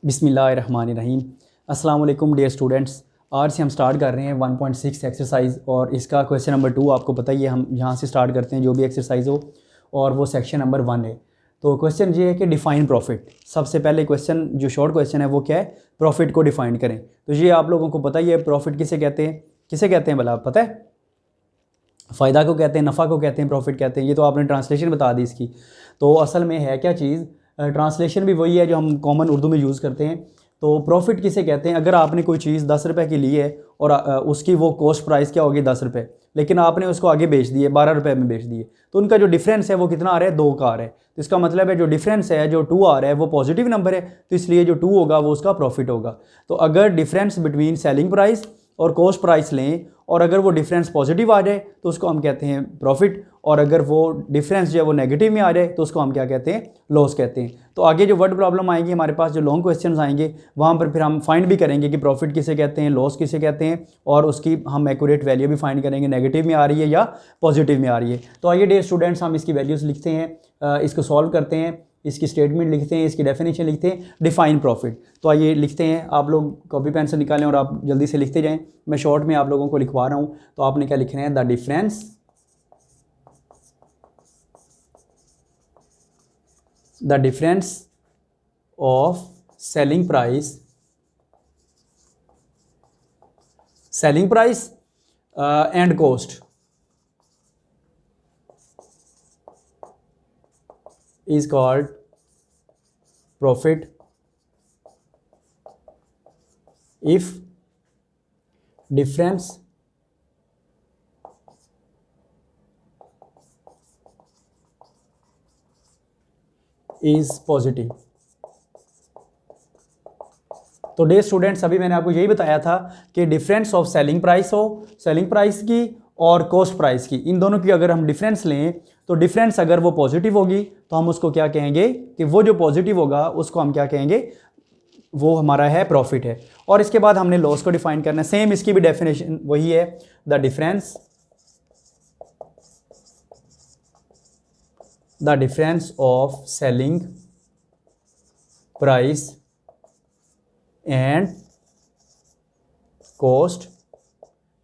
बिस्मिल्लाहिर्रहमानिर्रहीम। अस्सलाम वालेकुम डियर स्टूडेंट्स। आज से हम स्टार्ट कर रहे हैं 1.6 एक्सरसाइज और इसका क्वेश्चन नंबर 2 आपको पता ही है, हम यहाँ से स्टार्ट करते हैं जो भी एक्सरसाइज हो और वो सेक्शन नंबर 1 है। तो क्वेश्चन ये है कि डिफ़ाइन प्रॉफिट। सबसे पहले क्वेश्चन जो शॉर्ट क्वेश्चन है वो क्या है, प्रॉफिट को डिफ़ाइन करें। तो ये आप लोगों को पता ही है प्रॉफिट किसे कहते हैं भला पता है? फ़ायदा को कहते हैं, नफ़ा को कहते हैं, प्रॉफिट कहते हैं। ये तो आपने ट्रांसलेशन बता दी इसकी। तो असल में है क्या चीज़, ट्रांसलेशन भी वही है जो हम कॉमन उर्दू में यूज़ करते हैं। तो प्रॉफिट किसे कहते हैं? अगर आपने कोई चीज़ 10 रुपये की ली है और उसकी वो कॉस्ट प्राइस क्या होगी 10 रुपये, लेकिन आपने उसको आगे बेच दिए 12 रुपये में बेच दिए, तो उनका जो डिफरेंस है वो कितना आ रहा है, 2 का आ रहा है। तो इसका मतलब है जो डिफरेंस है, जो 2 आ रहा है वो पॉजिटिव नंबर है, तो इसलिए जो 2 होगा वो उसका प्रॉफिट होगा। तो अगर डिफरेंस बिटवीन सेलिंग प्राइस और कॉस्ट प्राइस लें और अगर वो डिफरेंस पॉजिटिव आ जाए तो उसको हम कहते हैं प्रॉफिट, और अगर वो डिफरेंस जो है वो नेगेटिव में आ जाए तो उसको हम क्या कहते हैं, लॉस कहते हैं। तो आगे जो वर्ड प्रॉब्लम आएंगी हमारे पास, जो लॉन्ग क्वेश्चंस आएंगे, वहाँ पर फिर हम फाइंड भी करेंगे कि प्रॉफिट किसे कहते हैं, लॉस किसे कहते हैं, और उसकी हम एक्यूरेट वैल्यू भी फाइंड करेंगे, नेगेटिव में आ रही है या पॉजिटिव में आ रही है। तो आइए डियर स्टूडेंट्स, हम इसकी वैल्यूज़ लिखते हैं, इसको सॉल्व करते हैं, इसकी स्टेटमेंट लिखते हैं, इसकी डेफिनेशन लिखते हैं, डिफाइन प्रॉफिट। तो आइए लिखते हैं। आप लोग कॉपी पेन से निकालें और आप जल्दी से लिखते जाएं। मैं शॉर्ट में आप लोगों को लिखवा रहा हूं। तो आपने क्या लिखना है, the difference of selling price and cost is called profit if difference is positive। तो डे स्टूडेंट्स, अभी मैंने आपको यही बताया था कि डिफरेंस ऑफ सेलिंग प्राइस की और कॉस्ट प्राइस की, इन दोनों की अगर हम डिफरेंस लें तो डिफरेंस अगर वो पॉजिटिव होगी तो हम उसको क्या कहेंगे कि वो जो पॉजिटिव होगा उसको हम क्या कहेंगे, वो हमारा है प्रॉफिट है। और इसके बाद हमने लॉस को डिफाइन करना है। सेम इसकी भी डेफिनेशन वही है, the difference of selling price and cost.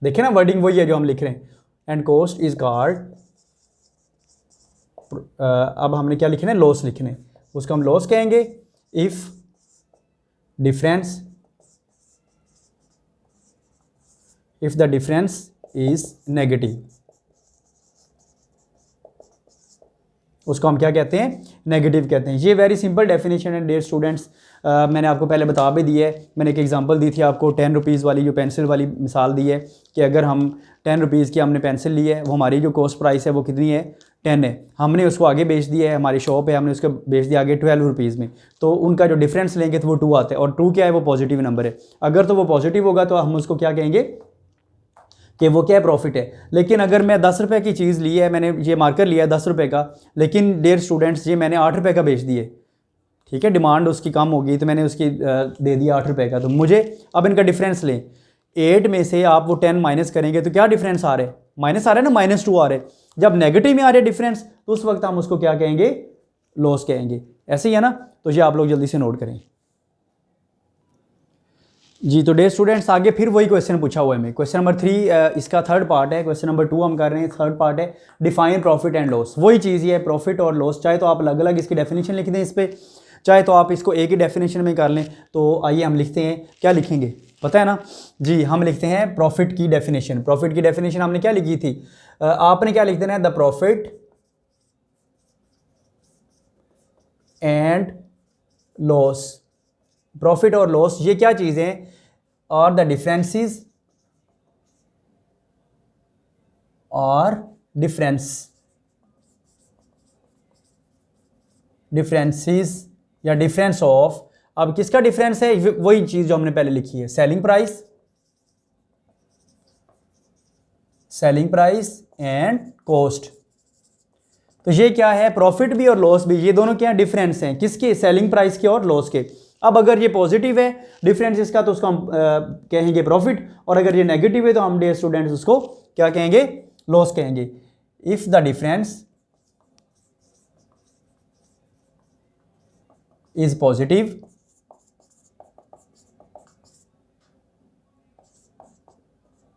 देखिए ना, वर्डिंग वही है जो हम लिख रहे हैं, एंड कॉस्ट इज कॉल्ड, अब हमने क्या लिखना है, लॉस लिखने हैं, उसको हम लॉस कहेंगे if the difference is negative. उसको हम क्या कहते हैं, नेगेटिव कहते हैं। ये वेरी सिंपल डेफिनेशन है डियर स्टूडेंट्स। मैंने आपको पहले बता भी दी है, मैंने एक एग्जांपल दी थी आपको 10 रुपीज़ वाली, जो पेंसिल वाली मिसाल दी है कि अगर हम 10 रुपीज़ की हमने पेंसिल ली है, वो हमारी जो कॉस्ट प्राइस है वो कितनी है, 10 है। हमने उसको आगे बेच दिया है, हमारी शॉप है, हमने उसको बेच दिया आगे 12 रुपीज़ में। तो उनका जो डिफरेंस लेंगे तो वो 2 आता है, और 2 क्या है, वो पॉजिटिव नंबर है। अगर तो वो पॉजिटिव होगा तो हम उसको क्या कहेंगे कि वो क्या है, प्रॉफिट है। लेकिन अगर मैं 10 रुपये की चीज़ ली है, मैंने ये मार्कर लिया है 10 रुपये का, लेकिन डियर स्टूडेंट्स ये मैंने 8 रुपये का बेच दिए, ठीक है, डिमांड उसकी कम होगी तो मैंने उसकी दे दिया 8 रुपये का। तो मुझे अब इनका डिफरेंस लें, 8 में से आप वो 10 माइनस करेंगे तो क्या डिफरेंस आ रहा है, माइनस आ रहा है ना, -2 आ रहे हैं। जब नेगेटिव में आ रहे डिफरेंस तो उस वक्त हम उसको क्या कहेंगे, लॉस कहेंगे। ऐसे ही है ना? तो ये आप लोग जल्दी से नोट करें जी। तो डे स्टूडेंट्स, आगे फिर वही क्वेश्चन पूछा हुआ है मैं, क्वेश्चन नंबर 3 इसका थर्ड पार्ट है। क्वेश्चन नंबर 2 हम कर रहे हैं, थर्ड पार्ट है डिफाइन प्रॉफिट एंड लॉस। वही चीज़ ही है, प्रॉफिट और लॉस। चाहे तो आप अलग अलग इसकी डेफिनेशन लिख दें इस पर, चाहे तो आप इसको एक ही डेफिनेशन में कर लें। तो आइए हम लिखते हैं, क्या लिखेंगे पता है ना जी, हम लिखते हैं प्रॉफिट की डेफिनेशन। प्रॉफिट की डेफिनेशन हमने क्या लिखी थी, आपने क्या लिख देना है, the profit and loss. Profit और लॉस ये क्या चीज़ें, और द डिफरेंसेस और डिफरेंसेस या डिफरेंस ऑफ। अब किसका डिफरेंस है, वही चीज़ जो हमने पहले लिखी है, सेलिंग प्राइस एंड कॉस्ट। तो ये क्या है, प्रॉफिट भी और लॉस भी, ये दोनों क्या डिफरेंस हैं, किसके, सेलिंग प्राइस के और लॉस के। अब अगर ये पॉजिटिव है डिफरेंस इसका तो उसको हम कहेंगे प्रॉफिट, और अगर ये नेगेटिव है तो हम डियर स्टूडेंट्स उसको क्या कहेंगे, लॉस कहेंगे। If the difference is positive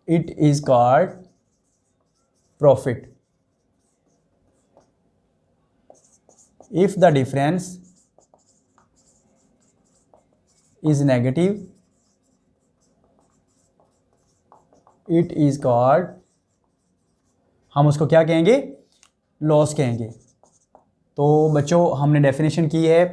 it is called profit. If the difference is negative it is called, हम उसको क्या कहेंगे, लॉस कहेंगे। तो बच्चों हमने डेफिनेशन की है,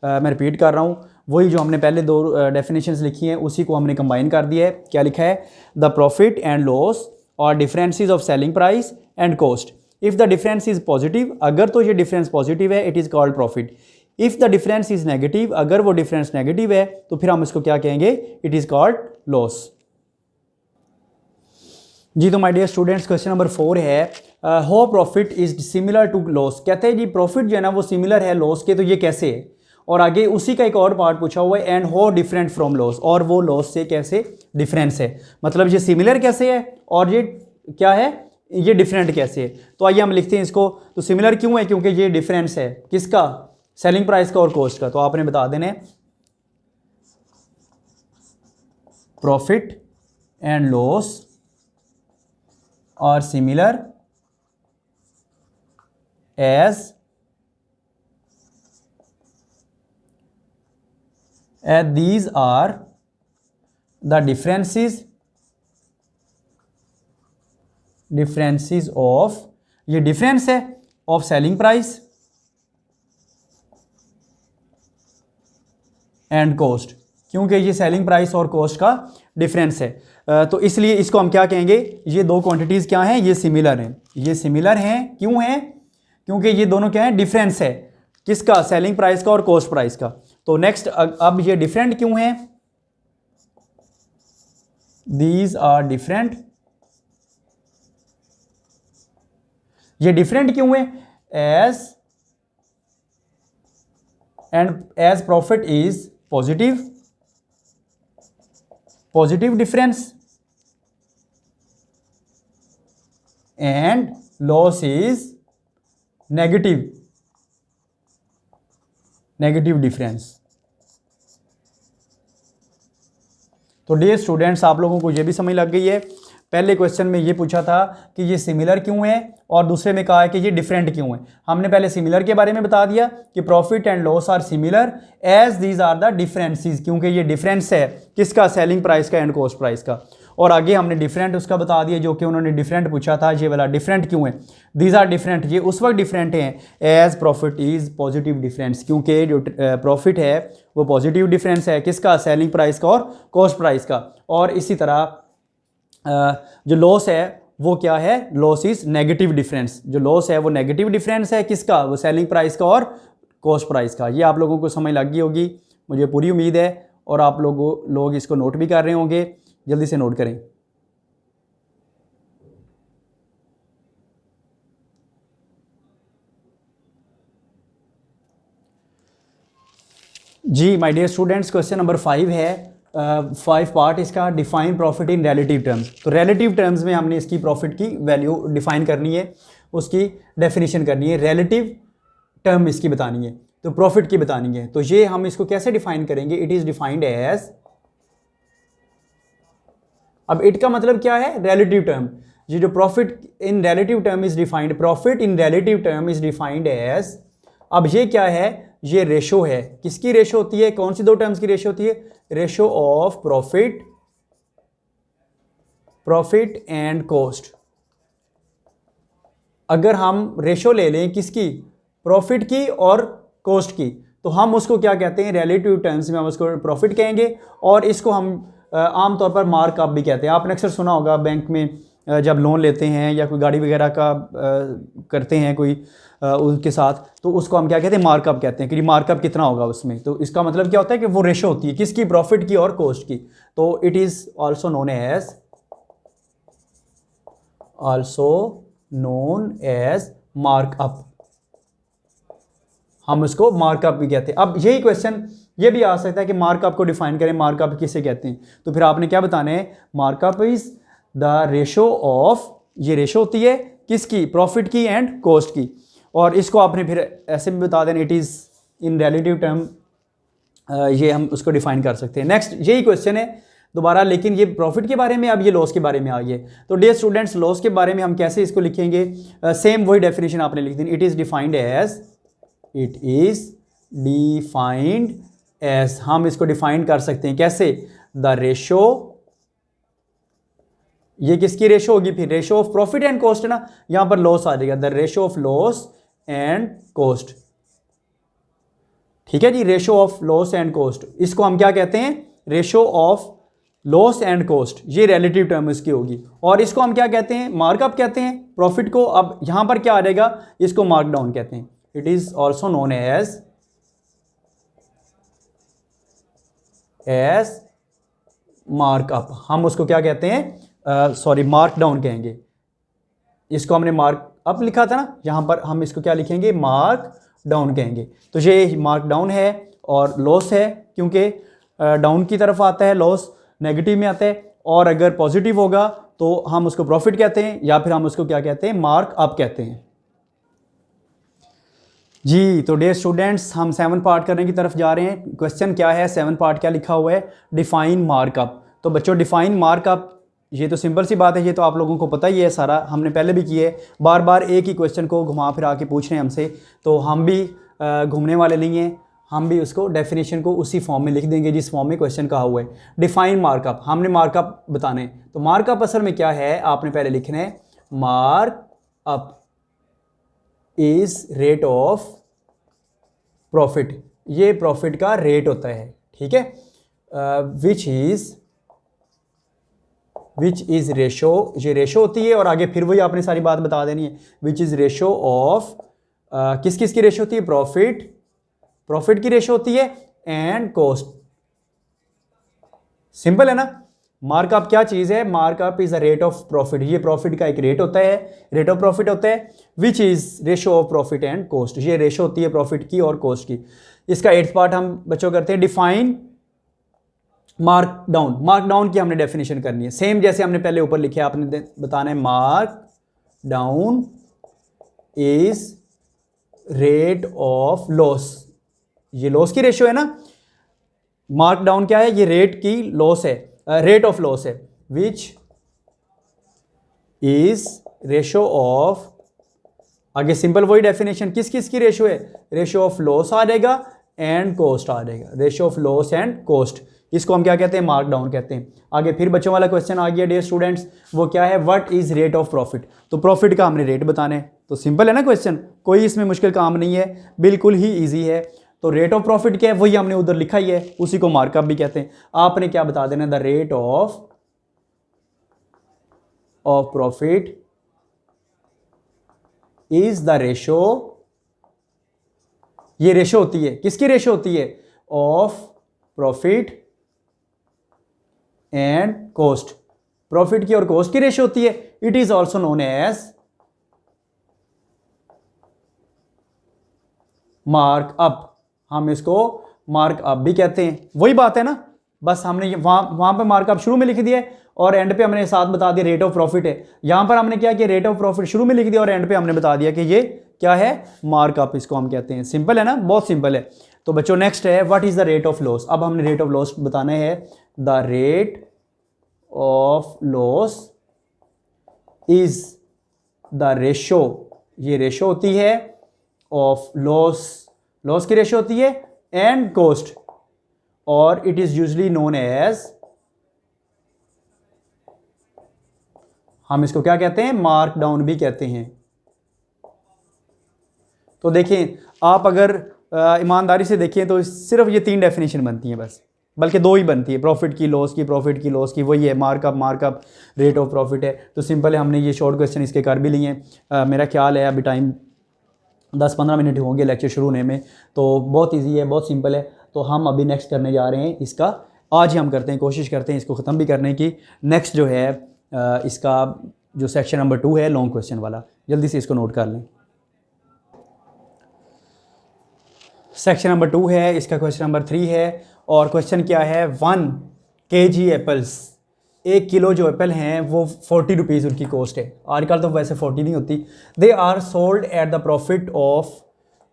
मैं रिपीट कर रहा हूँ, वही जो हमने पहले दो डेफिनेशंस लिखी हैं उसी को हमने कंबाइन कर दिया है। क्या लिखा है, द प्रॉफिट एंड लॉस और differences of selling price and cost. If the difference is positive, अगर तो ये डिफरेंस पॉजिटिव है it is called profit. If the difference is negative, अगर वो डिफरेंस नेगेटिव है तो फिर हम इसको क्या कहेंगे, इट इज़ कॉल्ड लॉस। जी तो my dear students question number 4 है, how profit is similar to loss. कहते हैं जी प्रॉफिट जो है ना वो सिमिलर है लॉस के, तो ये कैसे है। और आगे उसी का एक और पार्ट पूछा हुआ है, and how different from loss, और वो लॉस से कैसे डिफरेंस है। मतलब ये सिमिलर कैसे है और ये क्या है, ये डिफरेंट कैसे है। तो आइए हम लिखते हैं इसको। तो सिमिलर क्यों है, क्योंकि ये डिफरेंस है किसका, सेलिंग प्राइस का और कॉस्ट का। तो आपने बता देना है profit and loss are similar as these are the differences of, ये डिफरेंस है of selling price and cost, क्योंकि ये सेलिंग प्राइस और कॉस्ट का डिफरेंस है। तो इसलिए इसको हम क्या कहेंगे, ये दो क्वांटिटीज़ क्या हैं, ये सिमिलर हैं। ये सिमिलर हैं क्यों हैं, क्योंकि ये दोनों क्या हैं, डिफरेंस है किसका, सेलिंग प्राइस का और कॉस्ट प्राइस का। तो नेक्स्ट अब ये डिफरेंट क्यों हैं, दीज आर डिफरेंट, ये डिफरेंट क्यों है, as profit is positive difference and loss is negative difference. तो डियर स्टूडेंट्स आप लोगों को ये भी समझ लग गई है, पहले क्वेश्चन में ये पूछा था कि ये सिमिलर क्यों है और दूसरे में कहा है कि ये डिफरेंट क्यों है। हमने पहले सिमिलर के बारे में बता दिया कि profit and loss are similar as these are the differences, क्योंकि ये डिफरेंस है किसका, सेलिंग प्राइस का एंड कॉस्ट प्राइस का। और आगे हमने डिफरेंट उसका बता दिया जो कि उन्होंने डिफरेंट पूछा था, ये वाला डिफरेंट क्यों है, दीज आर डिफरेंट, ये उस वक्त डिफरेंट हैं as profit is positive difference, क्योंकि जो प्रॉफिट है वो पॉजिटिव डिफरेंस है किसका, सेलिंग प्राइस का और कॉस्ट प्राइस का। और इसी तरह जो लॉस है वो क्या है, लॉस इज नेगेटिव डिफरेंस, जो लॉस है वो नेगेटिव डिफरेंस है किसका, वो सेलिंग प्राइस का और कॉस्ट प्राइस का। ये आप लोगों को समझ लग गई होगी, मुझे पूरी उम्मीद है, और आप लोग इसको नोट भी कर रहे होंगे, जल्दी से नोट करें। जी my dear students question number 5 है, 5 पार्ट इसका, define profit in relative terms. तो रिलेटिव टर्म्स में हमने इसकी प्रॉफिट की वैल्यू डिफाइन करनी है, उसकी डेफिनेशन करनी है, रिलेटिव टर्म इसकी बतानी है, तो प्रॉफिट की बतानी है। तो ये हम इसको कैसे डिफाइन करेंगे, इट इज डिफाइंड एज, अब इट का मतलब क्या है, रिलेटिव टर्म। ये जो profit in relative term is defined, profit in relative term is defined as, अब ये क्या है, ये रेशो है, किसकी रेशो होती है, कौन सी दो टर्म्स की रेशो होती है, ratio of profit and cost. अगर हम रेशो ले लें किसकी, प्रॉफिट की और कॉस्ट की, तो हम उसको क्या कहते हैं, रिलेटिव टर्म्स में हम उसको प्रॉफिट कहेंगे, और इसको हम आमतौर पर मार्कअप भी कहते हैं। आपने अक्सर सुना होगा बैंक में जब लोन लेते हैं या कोई गाड़ी वगैरह का करते हैं कोई उसके साथ, तो उसको हम क्या कहते हैं, मार्कअप कहते हैं कि मार्कअप कितना होगा उसमें। तो इसका मतलब क्या होता है कि वो रेशो होती है किसकी, प्रॉफिट की और कॉस्ट की। तो it is also known as markup, हम उसको मार्कअप भी कहते हैं। अब यही क्वेश्चन ये भी आ सकता है कि मार्कअप को डिफाइन करें, मार्कअप किसे कहते हैं। तो फिर आपने क्या बताना है, markup is the ratio of, ये रेशो होती है किसकी, प्रॉफिट की एंड कॉस्ट की। और इसको आपने फिर ऐसे भी बता देना, it is in relative term, ये हम उसको डिफाइन कर सकते हैं। नेक्स्ट यही क्वेश्चन है, दोबारा, लेकिन ये प्रॉफिट के बारे में, अब ये लॉस के बारे में आ गए। तो डियर स्टूडेंट्स, लॉस के बारे में हम कैसे इसको लिखेंगे? सेम वही डेफिनेशन आपने लिख दी। इट इज़ डिफाइंड एज, हम इसको डिफाइन कर सकते हैं कैसे? द रेशो, ये किसकी रेशो होगी फिर? Ratio of profit and cost है ना, यहां पर लॉस आ जाएगा, the ratio of loss and cost. ठीक है जी, ratio of loss and cost, इसको हम क्या कहते हैं? Ratio of loss and cost, ये रिलेटिव टर्म इसकी होगी। और इसको हम क्या कहते हैं? मार्कअप कहते हैं प्रॉफिट को। अब यहां पर क्या आ जाएगा? इसको मार्क डाउन कहते हैं। It is also known as markup. हम उसको क्या कहते हैं? मार्क डाउन कहेंगे। इसको हमने मार्क अप लिखा था ना, यहां पर हम इसको क्या लिखेंगे? मार्क डाउन कहेंगे। तो ये मार्क डाउन है और लॉस है, क्योंकि डाउन की तरफ आता है, लॉस नेगेटिव में आता है, और अगर पॉजिटिव होगा तो हम उसको प्रॉफिट कहते हैं, या फिर हम उसको क्या कहते हैं? मार्क अप कहते हैं जी। तो डियर स्टूडेंट्स, हम 7 पार्ट करने की तरफ जा रहे हैं। क्वेश्चन क्या है? 7 पार्ट क्या लिखा हुआ है? Define markup. तो बच्चों, डिफाइन मार्कअप, ये तो सिंपल सी बात है, ये तो आप लोगों को पता ही है, सारा हमने पहले भी किए। बार बार एक ही क्वेश्चन को घुमा फिरा के पूछ रहे हैं हमसे, तो हम भी घूमने वाले नहीं हैं, हम भी उसको डेफिनेशन को उसी फॉर्म में लिख देंगे जिस फॉर्म में क्वेश्चन कहा हुआ है। डिफाइन मार्कअप, हमने मार्कअप बताना है। तो मार्कअप असल में क्या है? आपने पहले लिखना है markup is rate of profit, ये प्रॉफिट का रेट होता है। ठीक है, विच इज रेशो, ये रेशो होती है, और आगे फिर वही आपने सारी बात बता देनी है। विच इज रेशो ऑफ, किस किस की रेशो होती है? प्रॉफिट की रेशो होती है, एंड कॉस्ट। सिंपल है ना। मार्कअप क्या चीज है? Markup is a rate of profit, ये प्रॉफिट का एक रेट होता है, रेट ऑफ प्रॉफिट होता है। Which is ratio of profit and cost, ये रेशो होती है प्रॉफिट की और कॉस्ट की। इसका 8th पार्ट हम बच्चों करते हैं। Define mark down, mark down की हमने डेफिनेशन करनी है, सेम जैसे हमने पहले ऊपर लिखे, आपने बताना है mark down is rate of loss, ये लॉस की रेशियो है ना। मार्क डाउन क्या है? ये रेट की लॉस है, रेट ऑफ लॉस है। विच इज रेशियो ऑफ, आगे सिंपल वही डेफिनेशन, किस किस की रेशियो है? रेशियो ऑफ लॉस आ जाएगा एंड कॉस्ट आ जाएगा, ratio of loss and cost. इसको हम क्या कहते हैं? मार्क डाउन कहते हैं। आगे फिर बच्चों वाला क्वेश्चन आ गया डियर स्टूडेंट्स, वो क्या है? What is rate of profit. तो प्रॉफिट का हमने रेट बताना है, तो सिंपल है ना क्वेश्चन, कोई इसमें मुश्किल काम नहीं है, बिल्कुल ही ईजी है। तो रेट ऑफ प्रॉफिट क्या है? वही हमने उधर लिखा ही है, उसी को मार्कअप भी कहते हैं। आपने क्या बता देना? The rate of profit is the ratio, ये रेशो होती है, किसकी रेशो होती है? Of profit and cost, profit की और कॉस्ट की रेशो होती है। It is also known as mark up, हम इसको मार्क अप भी कहते हैं। वही बात है ना, बस हमने वहां पे मार्कअप शुरू में लिख दिया और एंड पे हमने साथ बता दिया रेट ऑफ प्रॉफिट है। यहां पर हमने क्या किया? रेट ऑफ प्रॉफिट शुरू में लिख दिया और एंड पे हमने बता दिया कि ये क्या है? मार्कअप, इसको हम कहते हैं। सिंपल है ना, बहुत सिंपल है। तो बच्चों नेक्स्ट है what is the rate of loss. अब हमने रेट ऑफ लॉस बताना है। The rate of loss is the ratio, ये रेशो होती है ऑफ लॉस, लॉस की रेशो होती है एंड कॉस्ट, और it is usually known as, हम इसको क्या कहते हैं? मार्क डाउन भी कहते हैं। तो देखें, आप अगर ईमानदारी से देखें तो सिर्फ ये 3 डेफिनेशन बनती हैं बस, बल्कि 2 ही बनती है, प्रॉफिट की, लॉस की, प्रॉफिट की, लॉस की, वही है मार्कअप, रेट ऑफ प्रॉफिट है। तो सिंपल है, हमने ये शॉर्ट क्वेश्चन इसके कर भी लिए हैं। मेरा ख्याल है अभी टाइम 10-15 मिनट होंगे लेक्चर शुरू होने में, तो बहुत ईजी है, बहुत सिंपल है। तो हम अभी नेक्स्ट करने जा रहे हैं इसका, आज ही हम करते हैं, कोशिश करते हैं इसको ख़त्म भी करने की। नेक्स्ट जो है इसका जो सेक्शन नंबर 2 है, लॉन्ग क्वेश्चन वाला, जल्दी से इसको नोट कर लें। सेक्शन नंबर 2 है, इसका क्वेश्चन नंबर 3 है, और क्वेश्चन क्या है? 1 kg एप्पल्स, 1 किलो जो एप्पल हैं वो 40 रुपीज़ उनकी कॉस्ट है। आजकल तो वैसे 40 नहीं होती। They are sold at the profit of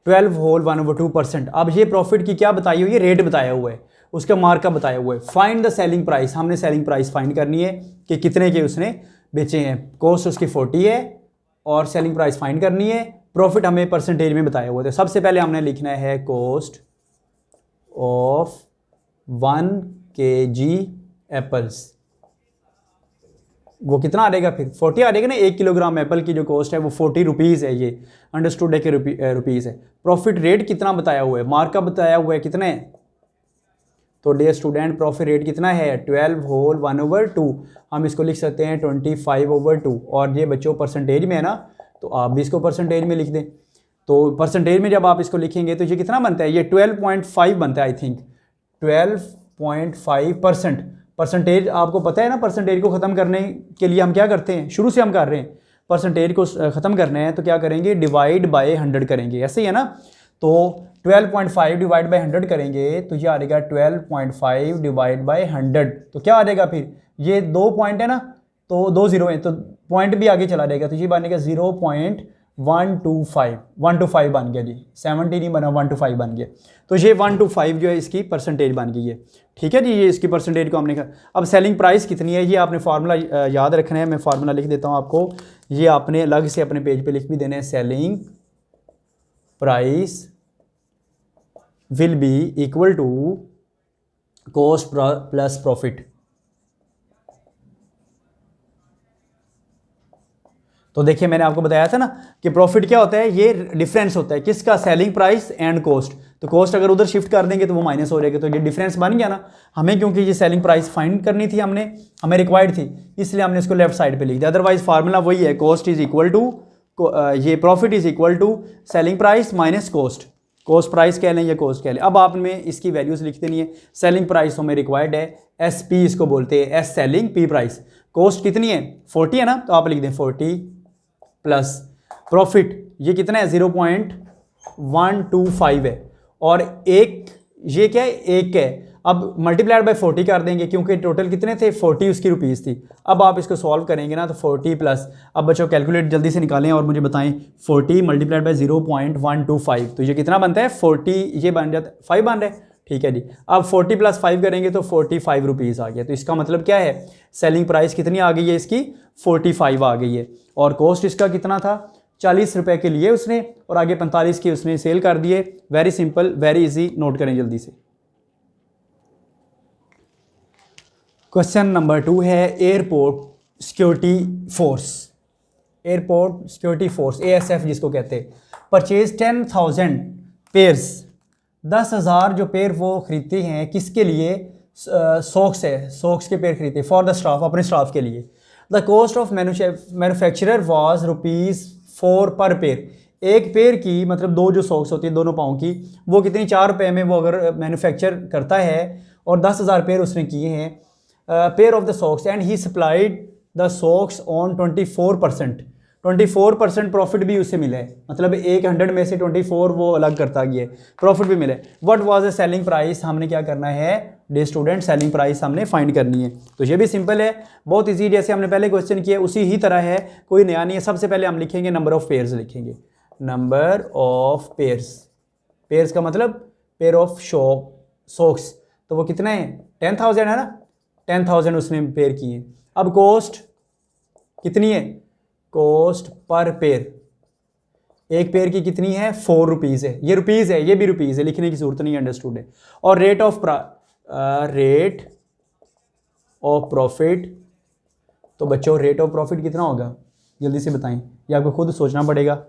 12 whole 1/2%। अब ये प्रॉफिट की क्या बताई हुई है? रेट बताया हुआ है। उसका मार्कअप बताया हुआ है। फाइंड द सेलिंग प्राइस, हमने सेलिंग प्राइस फाइंड करनी है कि कितने के उसने बेचे हैं। कॉस्ट उसकी 40 है और सेलिंग प्राइस फाइंड करनी है। प्रॉफिट हमें परसेंटेज में बताया हुआ है। सबसे पहले हमने लिखना है कॉस्ट ऑफ 1 kg एप्पल्स, वो कितना आ जाएगा फिर 40 आ जाएगा ना। 1 किलोग्राम एप्पल की जो कॉस्ट है वो 40 रुपीज़ है, ये अंडरस्टूड है कि रुपीज़ है। प्रॉफिट रेट कितना बताया हुआ है, मार्कअप बताया हुआ है कितने है। तो डियर स्टूडेंट प्रॉफिट रेट कितना है 12 होल 1/2, हम इसको लिख सकते हैं 25/2। और ये बच्चों परसेंटेज में है ना, तो आप भी इसको परसेंटेज में लिख दें। तो परसेंटेज में जब आप इसको लिखेंगे तो ये कितना बनता है, ये 12.5 बनता है आई थिंक, 12.5%। परसेंटेज आपको पता है ना, परसेंटेज को ख़त्म करने के लिए हम क्या करते हैं, शुरू से हम कर रहे हैं, परसेंटेज को ख़त्म करना है तो क्या करेंगे, डिवाइड बाय 100 करेंगे, ऐसे ही है ना। तो 12.5 डिवाइड बाय 100 करेंगे तो ये आ जाएगा 12.5 डिवाइड बाय 100। तो क्या आ जाएगा फिर, ये 2 पॉइंट है ना, तो 2 0 है तो पॉइंट भी आगे चला जाएगा, तो ये बनेगा 0.125 बन गया जी, 70 नहीं बना, 125 बन गया। तो ये 125 जो है इसकी परसेंटेज बन गई है। ठीक है जी, ये इसकी परसेंटेज को हमने कहा। अब सेलिंग प्राइस कितनी है ये आपने फार्मूला याद रखना है, मैं फार्मूला लिख देता हूँ आपको, ये आपने अलग से अपने पेज पे लिख भी देने हैं। Selling price will be equal to cost plus profit. तो देखिए मैंने आपको बताया था ना कि प्रॉफिट क्या होता है, ये डिफरेंस होता है किसका, सेलिंग प्राइस एंड कॉस्ट। तो कॉस्ट अगर उधर शिफ्ट कर देंगे तो वो माइनस हो जाएगा, तो ये डिफरेंस बन गया ना हमें, क्योंकि ये सेलिंग प्राइस फाइंड करनी थी हमें रिक्वायर्ड थी, इसलिए हमने इसको लेफ्ट साइड पे लिख दिया। अदरवाइज फार्मूला वही है, कॉस्ट इज इक्वल टू ये profit is equal to selling price minus cost. Cost price कह लें या कॉस्ट कह लें। अब आप में इसकी वैल्यूज लिख देनी है। सेलिंग प्राइस हमें रिक्वायर्ड है, एस पी इसको बोलते हैं, S selling P price. Cost कितनी है 40 है ना, तो आप लिख दें 40 प्लस प्रॉफिट ये कितना है 0.125 है, और एक ये क्या है, एक है। अब मल्टीप्लाइड बाय 40 कर देंगे क्योंकि टोटल कितने थे 40 उसकी रुपीज़ थी। अब आप इसको सॉल्व करेंगे ना तो 40 प्लस, अब बच्चों कैलकुलेट जल्दी से निकालें और मुझे बताएं 40 मल्टीप्लाइड बाय 0.125 तो ये कितना बनता है 40, ये बन जाता है 5 बन रहा है। ठीक है जी, अब 40 प्लस 5 करेंगे तो 45 रुपीज़ आ गया। तो इसका मतलब क्या है, सेलिंग प्राइस कितनी आ गई है इसकी 45 आ गई है, और कॉस्ट इसका कितना था 40 रुपये के लिए उसने, और आगे 45 के उसने सेल कर दिए। Very simple, very easy, note करें जल्दी से। क्वेश्चन नंबर 2 है airport security force. Airport security force ASF जिसको कहते हैं, परचेज 10,000 पेयर्स, 10,000 जो पेयर वो खरीदते हैं किसके लिए, सॉक्स है, सॉक्स के पेयर खरीदते फॉर द स्टाफ, अपने स्टाफ के लिए। The cost of manufacturer was ₹4 पर पेयर। एक पेयर की मतलब दो जो सॉक्स होती है दोनों पाँव की, वो कितनी 4 रुपये में वो अगर मैन्युफैक्चर करता है, और 10,000 पेयर उसने किए हैं pair of the socks, and he supplied the socks on 24% profit भी उससे मिला है। मतलब 100 में से 24 वो अलग करता गया, प्रॉफिट भी मिला है। What was the selling price, हमने क्या करना है डे स्टूडेंट, सेलिंग प्राइस हमने फाइंड करनी है। तो ये भी सिंपल है, बहुत इजी, जैसे हमने पहले क्वेश्चन किया उसी ही तरह है, कोई नया नहीं है। सबसे पहले हम लिखेंगे नंबर ऑफ पेयर्स, लिखेंगे नंबर ऑफ पेयर्स। पेयर्स का मतलब पेयर ऑफ सॉक्स, तो वो कितना है 10,000 है ना, 10,000 उसने पेयर किए। अब कॉस्ट कितनी है, कॉस्ट पर पेयर, एक पेयर की कितनी है 4 रुपीज़ है, ये रुपीज़ है, ये भी रुपीज़ है, लिखने की जरूरत नहीं है, अंडरस्टूड है। और रेट ऑफ प्रॉफिट, तो बच्चों रेट ऑफ प्रॉफिट कितना होगा जल्दी से बताएं, ये आपको खुद सोचना पड़ेगा,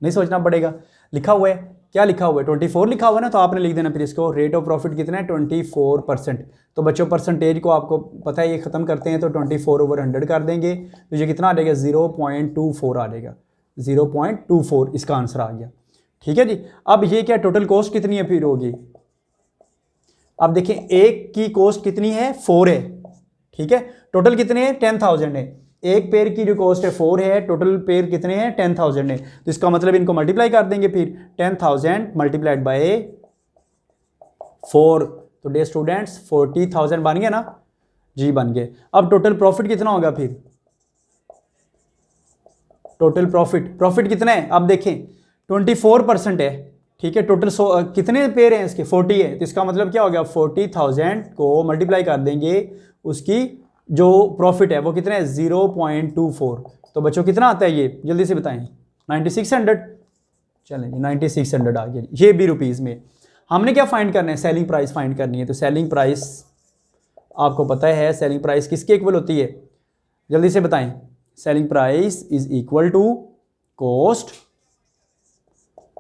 नहीं सोचना पड़ेगा, लिखा हुआ है, क्या लिखा हुआ है 24 लिखा हुआ है ना, तो आपने लिख देना फिर इसको, रेट ऑफ प्रॉफिट कितना है 24%। तो बच्चों परसेंटेज को आपको पता है ये ख़त्म करते हैं तो 24/100 कर देंगे, तो ये कितना आ जाएगा 0.24 आ जाएगा, 0.24 इसका आंसर आ गया। ठीक है जी, अब ये क्या टोटल कॉस्ट कितनी है फिर होगी, अब देखें एक की कॉस्ट कितनी है 4 है, ठीक है, टोटल कितने हैं 10,000 है, एक पेयर की जो कॉस्ट है 4 है, टोटल पेयर कितने हैं 10,000 है, तो इसका मतलब इनको मल्टीप्लाई कर देंगे फिर 10,000 मल्टीप्लाइड बाय 4, तो डे स्टूडेंट्स 40,000 बन गया ना जी, बन गए। अब टोटल प्रॉफिट कितना होगा फिर, टोटल प्रॉफिट कितना है, अब देखें 24% है, ठीक है, टोटल कितने पेयर हैं इसके, 40 है, तो इसका मतलब क्या हो गया, 40,000 को मल्टीप्लाई कर देंगे, उसकी जो प्रॉफिट है वो कितना है 0.24। तो बच्चों कितना आता है ये, जल्दी से बताएं, 9600। चलें जी 9600 आ गया, ये भी रुपीज़ में। हमने क्या फाइंड करना है, सेलिंग प्राइस फाइंड करनी है। तो सेलिंग प्राइस आपको पता है, सेलिंग प्राइस किसके इक्वल होती है, जल्दी से बताएं। Selling price is equal to cost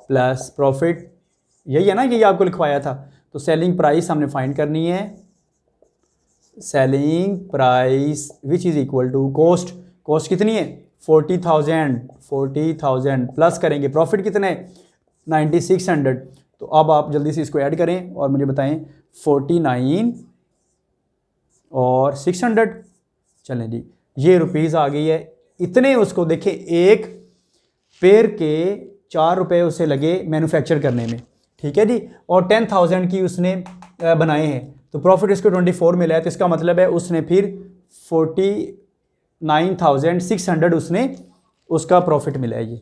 plus profit, यही है ना, यही आपको लिखवाया था। तो सेलिंग प्राइस हमने फाइंड करनी है, selling price which is equal to cost, cost कितनी है 40,000 प्लस करेंगे प्रॉफिट कितना है 9600। तो अब आप जल्दी से इसको ऐड करें और मुझे बताएं 49 और 600। चलें जी, ये रुपीज़ आ गई है। इतने उसको देखें, एक पेयर के 4 रुपये उसे लगे मैन्युफैक्चर करने में, ठीक है जी, और 10,000 की उसने बनाए हैं, तो प्रॉफिट इसको 24 मिला है। तो इसका मतलब है उसने फिर 49,600 उसने उसका प्रॉफिट मिला है ये,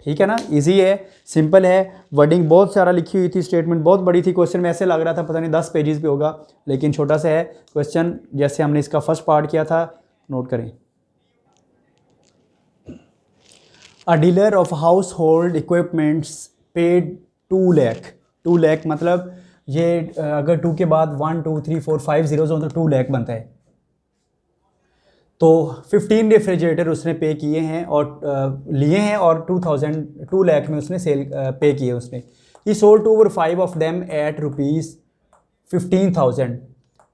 ठीक है ना, इजी है, सिंपल है। वर्डिंग बहुत सारा लिखी हुई थी, स्टेटमेंट बहुत बड़ी थी, क्वेश्चन में ऐसे लग रहा था पता नहीं 10 पेजेस पे होगा, लेकिन छोटा सा है क्वेश्चन, जैसे हमने इसका फर्स्ट पार्ट किया था, नोट करें। अ dealer of house hold equipments paid 2 lakh, 2 lakh मतलब ये अगर 2 के बाद 1 2 3 4 5 zeros हो तो 2 लाख बनता है। तो 15 रेफ्रिजरेटर उसने पे किए हैं और लिए हैं, और 2 लाख में उसने सेल पे किए उसने। ही सोल्ड 2/5 ऑफ देम एट ₹15,000।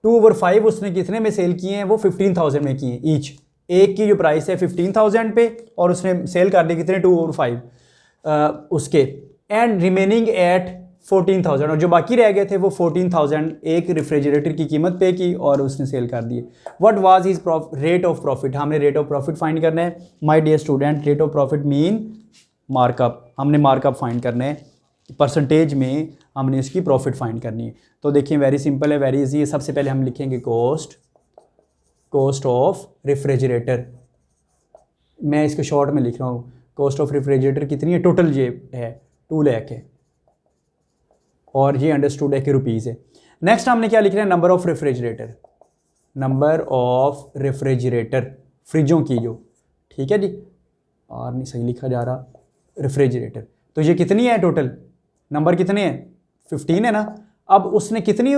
2/5 उसने कितने में सेल किए हैं, वो 15,000 में किए ईच। एक की जो प्राइस है 15,000 पे, और उसने सेल कर दी कितने 2/5 उसके, एंड रिमेनिंग एट 14,000, और जो बाकी रह गए थे वो 14,000 एक रेफ्रिजरेटर की कीमत पे की और उसने सेल कर दिए। What was his rate of profit, हमने रेट ऑफ प्रॉफिट फाइंड करना है my dear student. Rate of profit mean markup, हमने मार्कअप फाइंड करना है, परसेंटेज में हमने इसकी प्रॉफिट फाइंड करनी है। तो देखिए वेरी सिंपल है, वेरी इजी है। सबसे पहले हम लिखेंगे कॉस्ट ऑफ रेफ्रिजरेटर, मैं इसको शॉर्ट में लिख रहा हूँ। कॉस्ट ऑफ रेफ्रिजरेटर कितनी है, टोटल ये है 2 लाख है, और ये अंडरस्टूड है कि रुपीज़ है। नेक्स्ट हमने क्या लिख रहे हैं, number of refrigerator, number of refrigerator, फ्रिजों की जो, ठीक है जी, और नहीं सही लिखा जा रहा, रेफ्रिजरेटर। तो ये कितनी है टोटल, नंबर कितने हैं 15 है ना। अब उसने कितनी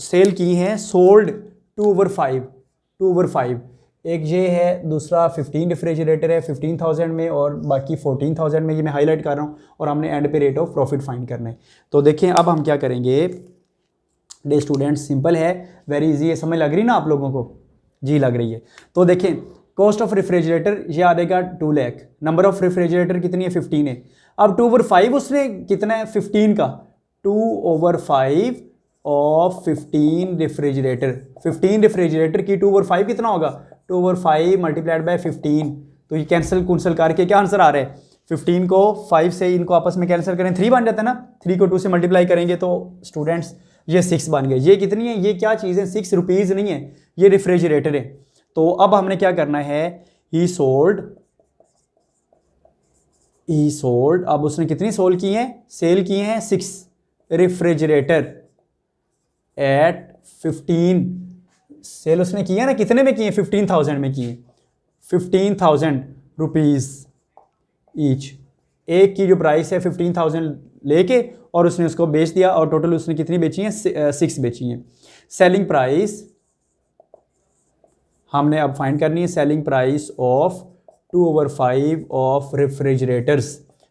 सेल की हैं, सोल्ड 2/5, एक ये है, दूसरा 15 रेफ्रिजरेटर है 15,000 में, और बाकी 14,000 में, ये मैं हाईलाइट कर रहा हूँ, और हमने एंड पे रेट ऑफ प्रॉफिट फाइंड करना है। तो देखें अब हम क्या करेंगे डे स्टूडेंट, सिंपल है, वेरी इजी है, समझ लग रही ना आप लोगों को, जी लग रही है। तो देखें कॉस्ट ऑफ रेफ्रिजरेटर ये आ जाएगा 2 लाख, नंबर ऑफ रेफ्रिजरेटर कितनी है 15 है। अब 2/5 उसने कितना है 15 का, 2/5 ऑफ 15 रेफ्रिजरेटर, 15 रेफ्रिजरेटर की 2/5 कितना होगा, 2/5 मल्टीप्लाइड बाय 15। तो ये कैंसिल करके क्या आंसर आ रहा है, 15 को 5 से इनको आपस में कैंसिल करें 3 बन जाता है ना, 3 को 2 से मल्टीप्लाई करेंगे तो स्टूडेंट्स ये 6 बन गए। ये कितनी है, ये क्या चीज़ है, 6 रुपीज़ नहीं है, ये रेफ्रिजरेटर है। तो अब हमने क्या करना है, ही सोल्ड, अब उसने कितनी सेल की हैं 6 रेफ्रिजरेटर एट 15, सेल उसने की है ना, कितने में की है 15,000 में की है, 15,000 रुपीज़ ईच। एक की जो प्राइस है 15,000 लेके और उसने उसको बेच दिया, और टोटल उसने कितनी बेची हैं 6 बेची हैं। सेलिंग प्राइस हमने अब फाइंड करनी है, selling price of 2/5 of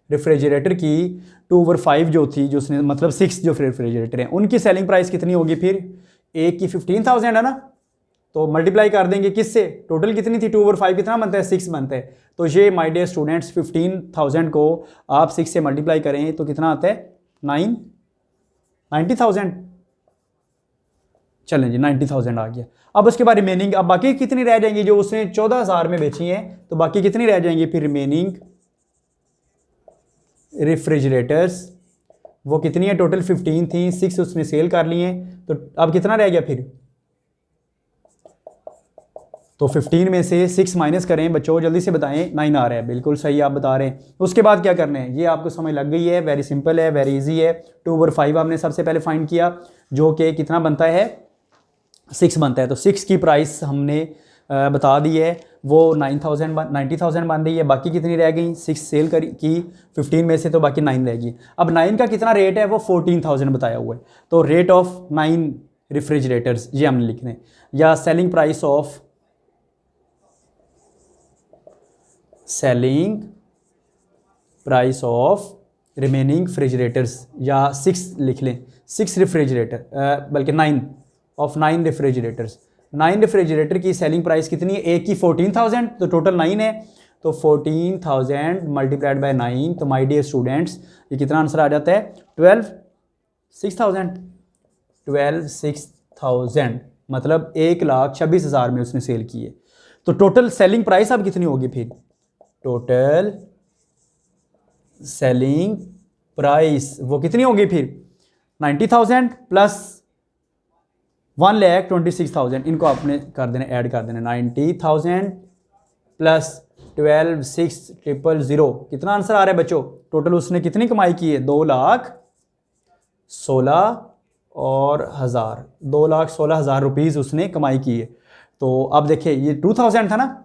refrigerator की 2/5 जो थी, जो उसने मतलब 6 जो रेफ्रिजरेटर हैं उनकी सेलिंग प्राइस कितनी होगी, फिर एक की 15,000 है ना, तो मल्टीप्लाई कर देंगे किससे, टोटल कितनी थी 2/5 कितना बनता है 6 बनता है। तो ये माय डियर स्टूडेंट्स 15,000 को आप 6 से मल्टीप्लाई करें तो कितना आता है 90,000। चलें जी 90,000 आ गया। अब उसके बाद रिमेनिंग, अब बाकी कितनी रह जाएंगी, जो उसने 14,000 में बेची हैं, तो बाकी कितनी रह जाएंगी फिर रिमेनिंग रेफ्रिजरेटर्स, वो कितनी है टोटल 15 थी, 6 उसने सेल कर लिए, तो अब कितना रह गया फिर, तो 15 में से 6 माइनस करें बच्चों, जल्दी से बताएं। 9 आ रहा है, बिल्कुल सही आप बता रहे हैं। उसके बाद क्या करना है, ये आपको समझ लग गई है, वेरी सिंपल है, वेरी इजी है। 2/5 आपने सबसे पहले फाइंड किया, जो कि कितना बनता है, 6 बनता है। तो 6 की प्राइस हमने बता दी है, वो 90,000 बन रही है। बाकी कितनी रह गई, 6 सेल की 15 में से, तो बाकी 9 रहेगी। अब 9 का कितना रेट है, वो 14,000 बताया हुआ है। तो रेट ऑफ 9 रेफ्रिजरेटर्स ये हमने लिखने हैं, या selling price of remaining refrigerators, या 6 लिख लें, 6 रेफ्रिजरेटर, बल्कि 9 रेफ्रिजरेटर्स। 9 रेफ्रिजरेटर की सेलिंग प्राइस कितनी है, एक की 14,000, तो टोटल 9 है। तो 14,000 मल्टीप्लाइड बाय 9, तो माय डियर स्टूडेंट्स ये कितना आंसर आ जाता है, 12,600 मतलब 1,26,000 में उसने सेल की है। तो टोटल सेलिंग प्राइस अब कितनी होगी फिर, टोटल सेलिंग प्राइस वो कितनी होगी फिर, 90,000 प्लस 1,26,000, इनको आपने कर देना, ऐड कर देना। 90,000 प्लस 12,600, कितना आंसर आ रहा है बच्चों, टोटल उसने कितनी कमाई की है, 2,16,000 रुपीज़ उसने कमाई की है। तो अब देखिए ये 2,000 था ना,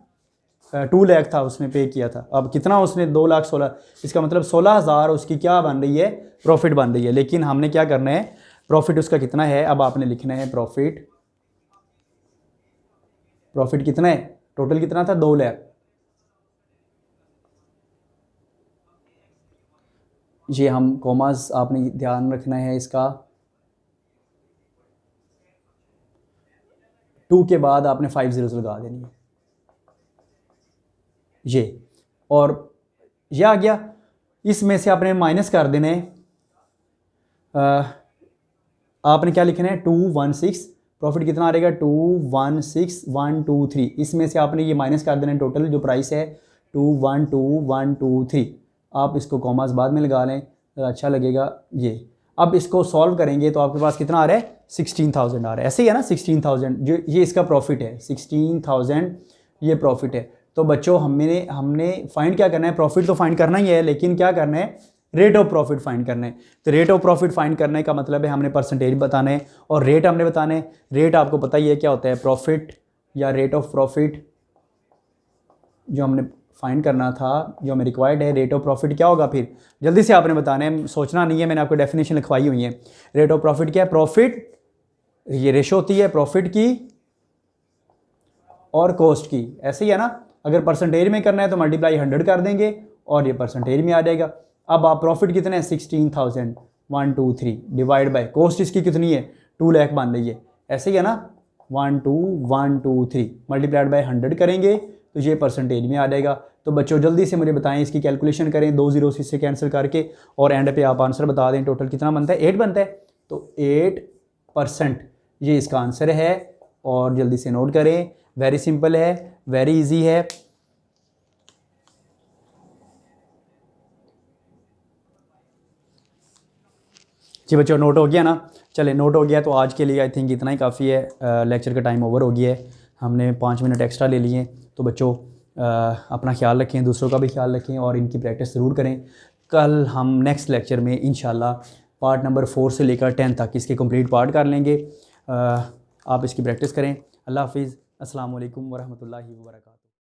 2 लाख था उसने पे किया था, अब कितना उसने 2,16,000, इसका मतलब 16,000 उसकी क्या बन रही है, प्रॉफिट बन रही है। लेकिन हमने क्या करना है, प्रॉफिट उसका कितना है, अब आपने लिखना है प्रॉफिट कितना है, टोटल कितना था, 2 लाख। ये हम कॉमास आपने ध्यान रखना है, इसका 2 के बाद आपने 5 zeros लगा देनी है, ये, और ये आ गया। इसमें से आपने माइनस कर देना है, आपने क्या लिखना है, 216, प्रॉफिट कितना आ रहेगा, 216,123, इसमें से आपने ये माइनस कर देना है, टोटल जो प्राइस है 212,123। आप इसको कॉमास बाद में लगा लें, अच्छा लगेगा ये। अब इसको सॉल्व करेंगे तो आपके पास कितना आ रहा है, 16,000 आ रहा है, ऐसे ही है ना, 16,000 जो ये इसका प्रॉफिट है, 16,000 ये प्रॉफिट है। तो बच्चों हमने फाइंड क्या करना है, प्रॉफिट तो फाइंड करना ही है, लेकिन क्या करना है, रेट ऑफ प्रॉफिट फाइंड करना है। तो रेट ऑफ प्रॉफिट फाइंड करने का मतलब है हमने परसेंटेज बताना है और रेट हमने बताना है। रेट आपको पता ही है क्या होता है, प्रॉफिट या रेट ऑफ प्रॉफिट जो हमने फाइंड करना था, जो हमें रिक्वायर्ड है, रेट ऑफ प्रॉफिट क्या होगा फिर, जल्दी से आपने बताना है, सोचना नहीं है, मैंने आपको डेफिनेशन लिखवाई हुई है। रेट ऑफ प्रॉफिट क्या है, प्रॉफिट ये रेशो होती है प्रॉफिट की और कॉस्ट की, ऐसे ही है ना। अगर परसेंटेज में करना है तो मल्टीप्लाई 100 कर देंगे और ये परसेंटेज में आ जाएगा। अब आप प्रॉफिट कितने हैं, 16,123 डिवाइड बाय कॉस्ट इसकी कितनी है, 2 लाख बन रही है, ऐसे ही है ना, 12,123 मल्टीप्लाइड बाय 100 करेंगे तो ये परसेंटेज में आ जाएगा। तो बच्चों जल्दी से मुझे बताएं, इसकी कैलकुलेशन करें, 2 zeros इससे कैंसिल करके, और एंड पे आप आंसर बता दें टोटल कितना बनता है, 8 बनता है। तो 8% ये इसका आंसर है, और जल्दी से नोट करें, वेरी सिंपल है, वेरी इजी है। जी बच्चों नोट हो गया ना, चले नोट हो गया तो आज के लिए आई थिंक इतना ही काफ़ी है। लेक्चर का टाइम ओवर हो गया है, हमने 5 मिनट एक्स्ट्रा ले लिए। तो बच्चों अपना ख्याल रखें, दूसरों का भी ख्याल रखें और इनकी प्रैक्टिस ज़रूर करें। कल हम नेक्स्ट लेक्चर में इंशाल्लाह पार्ट नंबर 4 से लेकर 10 तक इसके कंप्लीट पार्ट कर लेंगे। आप इसकी प्रैक्टिस करें। अल्लाह हाफिज़, अस्सलाम वालेकुम वरहमतुल्लाहि वबरकातुहू।